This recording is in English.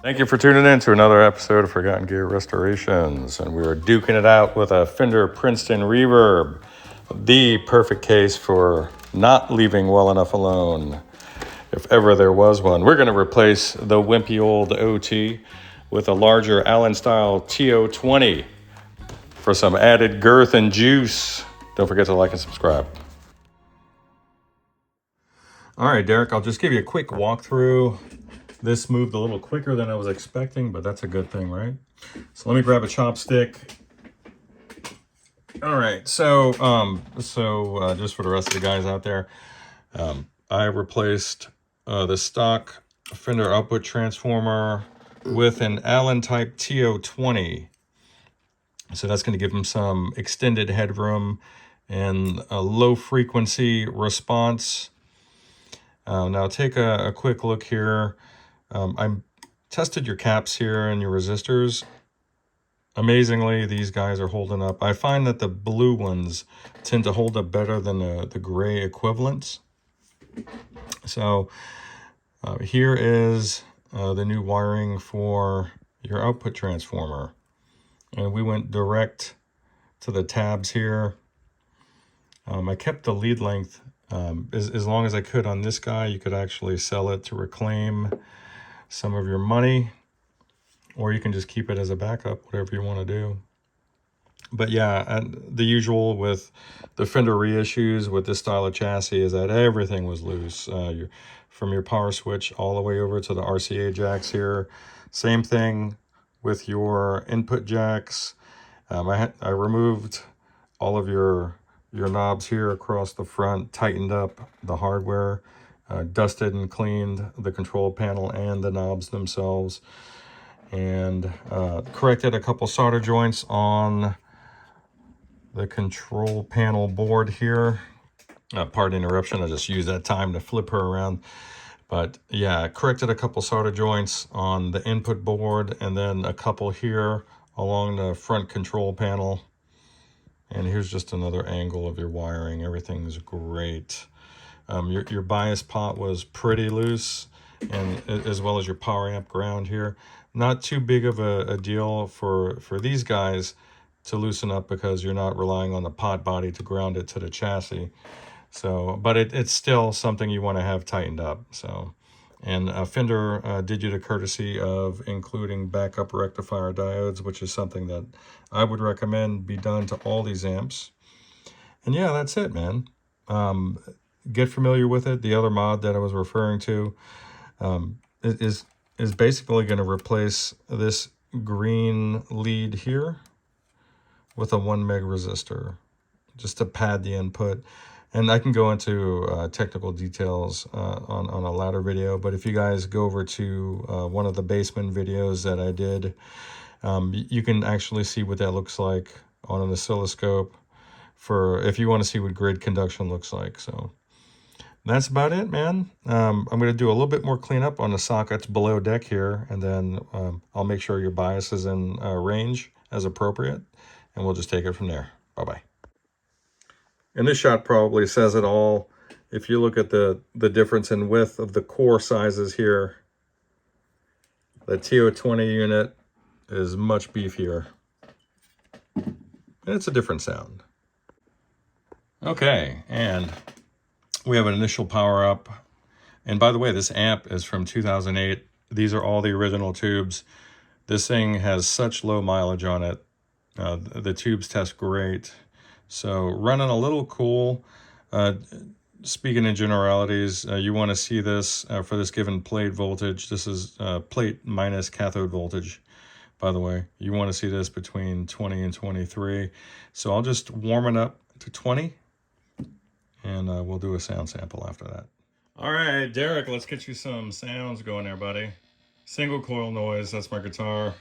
Thank you for tuning in to another episode of Forgotten Gear Restorations. And we are duking it out with a Fender Princeton Reverb, the perfect case for not leaving well enough alone, if ever there was one. We're going to replace the wimpy old OT with a larger Allen-style TO20 for some added girth and juice. Don't forget to like and subscribe. All right, Derek, I'll just give you a quick walkthrough. This moved a little quicker than I was expecting, but that's a good thing, right? So let me grab a chopstick. All right, so just for the rest of the guys out there, I replaced the stock Fender output transformer with an Allen type TO20. So that's going to give them some extended headroom and a low frequency response. Now take a quick look here. I tested your caps here and your resistors. Amazingly, these guys are holding up. I find that the blue ones tend to hold up better than the gray equivalents. So here is the new wiring for your output transformer. And we went direct to the tabs here. I kept the lead length as long as I could on this guy. You could actually sell it to reclaim some of your money, or you can just keep it as a backup, whatever you want to do. But yeah, and the usual with the Fender reissues with this style of chassis is that everything was loose. From your power switch all the way over to the RCA jacks here. Same thing with your input jacks. I removed all of your knobs here across the front, tightened up the hardware, dusted and cleaned the control panel and the knobs themselves, and corrected a couple solder joints on the control panel board here. Pardon interruption, I just used that time to flip her around. But yeah, corrected a couple solder joints on the input board, and then a couple here along the front control panel. And here's just another angle of your wiring. Everything's great. Your bias pot was pretty loose, and as well as your power amp ground here. Not too big of a deal for these guys to loosen up, because you're not relying on the pot body to ground it to the chassis. So, but it's still something you want to have tightened up. So, and Fender did you the courtesy of including backup rectifier diodes, which is something that I would recommend be done to all these amps. And yeah, that's it, man. Get familiar with it. The other mod that I was referring to is basically going to replace this green lead here with a 1 meg resistor, just to pad the input. And I can go into technical details on a later video, but if you guys go over to one of the basement videos that I did, you can actually see what that looks like on an oscilloscope, for if you want to see what grid conduction looks like. So that's about it, man. I'm going to do a little bit more cleanup on the sockets below deck here, and then I'll make sure your bias is in range as appropriate, and we'll just take it from there. Bye-bye. And this shot probably says it all. If you look at the difference in width of the core sizes here, the TO20 unit is much beefier. And it's a different sound. Okay, and we have an initial power up. And by the way, this amp is from 2008. These are all the original tubes. This thing has such low mileage on it. The tubes test great. So running a little cool. Speaking in generalities, you want to see this for this given plate voltage. This is plate minus cathode voltage, by the way. You want to see this between 20 and 23. So I'll just warm it up to 20, and we'll do a sound sample after that. All right, Derek, let's get you some sounds going there, buddy. Single coil noise, that's my guitar.